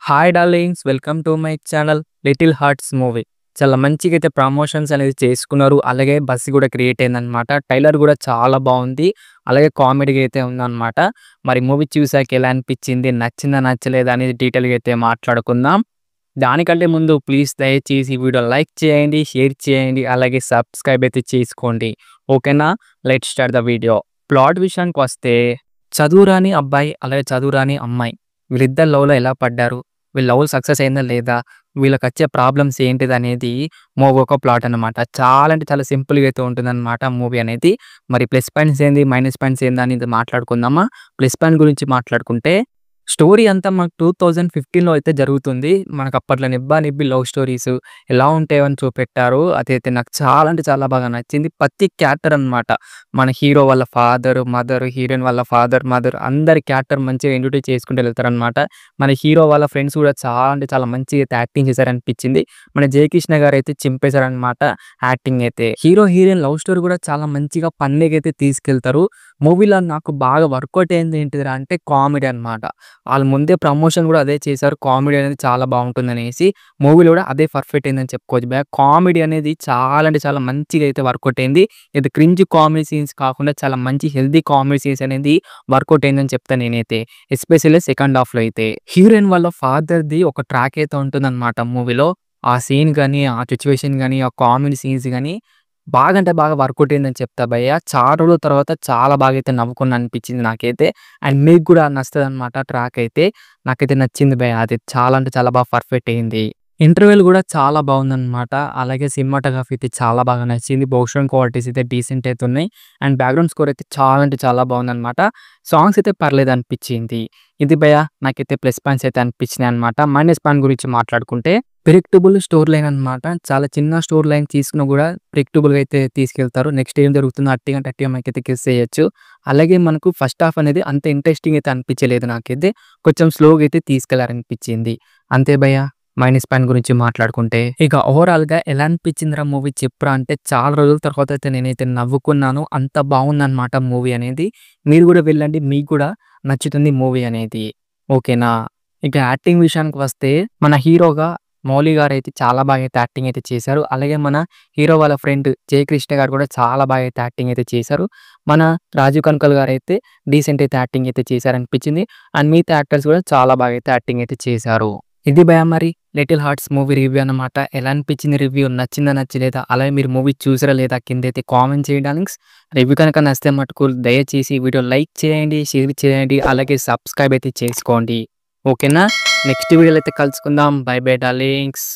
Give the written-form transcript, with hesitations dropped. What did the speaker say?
Hi darlings, welcome to my channel little hearts movie. చాలా మంచిగా అయితే ప్రమోషన్స్ అనేది చేసుకున్నారు. అలాగే బస్ కూడా క్రియేట్ అయిందనమాట. ట్రైలర్ కూడా చాలా బాగుంది. అలాగే కామెడీగా అయితే ఉందన్నమాట. మరి మూవీ చూసాక ఎలా అనిపించింది, నచ్చిందా నచ్చలేదా అనేది డీటెయిల్గా అయితే మాట్లాడుకుందాం. దానికంటే ముందు ప్లీజ్ దయచేసి ఈ వీడియో లైక్ చేయండి, షేర్ చేయండి, అలాగే సబ్స్క్రైబ్ అయితే చేసుకోండి. ఓకేనా? Let's start the video. Plot విషయానికి వస్తే, చదువురాని అబ్బాయి అలాగే చదువురాని అమ్మాయి వీళ్ళిద్దరు లవ్లో ఎలా పడ్డారు, వీళ్ళ లవ్ సక్సెస్ అయిందా లేదా, వీళ్ళకొచ్చే ప్రాబ్లమ్స్ ఏంటిదనేది మూవీ ఒక ప్లాట్ అనమాట. చాలా అంటే చాలా సింపుల్‌గా అయితే ఉంటుందన్నమాట మూవీ అనేది. మరి ప్లస్ పాయింట్స్ ఏంది, మైనస్ పాయింట్స్ ఏంది అనేది మాట్లాడుకుందామా? ప్లస్ పాయింట్ గురించి మాట్లాడుకుంటే, స్టోరీ అంతా మనకు 2015లో అయితే జరుగుతుంది. మనకు అప్పట్లో నిబ్బా నిబ్బి లవ్ స్టోరీస్ ఎలా ఉంటాయో అని చూపెట్టారు. అదైతే నాకు చాలా అంటే చాలా బాగా నచ్చింది. ప్రతి క్యారెక్టర్ అనమాట. మన హీరో వాళ్ళ ఫాదర్, మదర్, హీరోయిన్ వాళ్ళ ఫాదర్, మదర్ అందరి క్యారెక్టర్ మంచిగా ఇంట్రొడ్యూస్ చేసుకుంటూ వెళ్తారనమాట. మన హీరో వాళ్ళ ఫ్రెండ్స్ కూడా చాలా అంటే చాలా మంచిగా అయితే యాక్టింగ్ చేశారనిపించింది. మన జయకృష్ణ గారైతే చింపేశారనమాట యాక్టింగ్ అయితే. హీరో, హీరోయిన్ లవ్ స్టోరీ కూడా చాలా మంచిగా ఫన్నీగా అయితే తీసుకెళ్తారు. మూవీలో నాకు బాగా వర్కౌట్ అయింది ఏంటిదిరా అంటే కామెడీ అనమాట. ఆళ్ళు ముందే ప్రమోషన్ కూడా అదే చేశారు. కామెడీ అనేది చాలా బాగుంటుందనేసి. మూవీలో కూడా అదే పర్ఫెక్ట్ అయిందని చెప్పుకోవచ్చు భయ్యా. కామెడీ అనేది చాలా అంటే చాలా మంచిగా అయితే వర్కౌట్ అయింది. ఇది క్రింజ్ కామెడీ సీన్స్ కాకుండా చాలా మంచి హెల్తీ కామెడీ సీన్స్ అనేది వర్కౌట్ అయిందని చెప్తా నేనైతే. ఎస్పెషల్లీ సెకండ్ హాఫ్‌లో అయితే. హీరోయిన్ వాళ్ళ ఫాదర్‌ది ఒక ట్రాక్ అయితే ఉంటుందన్నమాట మూవీలో. ఆ సీన్ గాని, ఆ సిట్యుయేషన్ గాని, ఆ కామెడీ సీన్స్ గాని బాగా అంటే బాగా వర్కౌట్ అయిందని చెప్తా భయ్యా. చాలా రోజుల తర్వాత చాలా బాగా అయితే నవ్వుకున్నా అనిపించింది నాకైతే. అండ్ మీకు కూడా నచ్చుతదనమాట ట్రాక్ అయితే. నాకైతే నచ్చింది భయ్యా. అది చాలా అంటే చాలా బాగా పర్ఫెక్ట్ అయింది. ఇంటర్వెల్ కూడా చాలా బాగుందనమాట. అలాగే సినిమాటోగ్రఫీ అయితే చాలా బాగా నచ్చింది. మోషన్ క్వాలిటీస్ అయితే డీసెంట్ అయితే ఉన్నాయి. అండ్ బ్యాక్‌గ్రౌండ్ స్కోర్ అయితే చాలా అంటే చాలా బాగుందనమాట. సాంగ్స్ అయితే పర్లేదు అనిపించింది. ఇది భయ్యా నాకైతే ప్లస్ పాయింట్స్ అయితే అనిపించినాయన్నమాట. మైనస్ పాయింట్ గురించి మాట్లాడుకుంటే, ప్రెడిక్టబుల్ స్టోరీ లైన్ అనమాట. చాలా చిన్న స్టోరీ లైన్ తీసుకున్నా కూడా ప్రెడిక్టబుల్‌గా అయితే తీసుకెళ్తారు. నెక్స్ట్ ఏం జరుగుతుందో అట్టిగా అంటే అట్టిగా మనకైతే గెస్ చేయొచ్చు. అలాగే మనకు ఫస్ట్ హాఫ్ అనేది అంత ఇంట్రెస్టింగ్ అయితే అనిపించలేదు నాకైతే. కొంచెం స్లోగా అయితే తీసుకెళ్లారనిపించింది. అంతే భయ్యా. మైనస్ పాయింట్ గురించి మాట్లాడుకుంటే, ఇక ఓవరాల్‌గా ఎలా అనిపించిందిరా మూవీ చెప్పురా అంటే, చాలా రోజుల తర్వాత అయితే నేనైతే నవ్వుకున్నాను. అంత బాగుందన్నమాట మూవీ అనేది. మీరు కూడా వెళ్ళండి. మీకు కూడా నచ్చుతుంది మూవీ అనేది. ఓకేనా? ఇక యాక్టింగ్ విషయానికి వస్తే, మన హీరోగా మౌలి గారైతే చాలా బాగా అయితే యాక్టింగ్ అయితే చేశారు. అలాగే మన హీరో వాళ్ళ ఫ్రెండ్ జయకృష్ణ గారు కూడా చాలా బాగా అయితే యాక్టింగ్ అయితే చేశారు. మన రాజీవ్ కనకాల్ గారైతే డీసెంట్ అయితే యాక్టింగ్ అయితే చేశారనిపించింది. అండ్ మిగతా యాక్టర్స్ కూడా చాలా బాగా అయితే యాక్టింగ్ అయితే చేశారు. ఇది భయ్యా మరి 'లిటిల్ హార్ట్స్' మూవీ రివ్యూ అన్నమాట. ఎలా అనిపించింది రివ్యూ? నచ్చిందా నచ్చలేదా? అలాగే మీరు మూవీ చూసారా లేదా కిందైతే కామెంట్ చేయండి డార్లింగ్స్. రివ్యూ కనుక నచ్చితే మటుకు దయచేసి వీడియో లైక్ చేయండి, షేర్ చేయండి, అలాగే సబ్స్క్రైబ్ అయితే చేసుకోండి. ఓకేనా? నెక్స్ట్ వీడియోలో అయితే కలుసుకుందాం. By by darlings.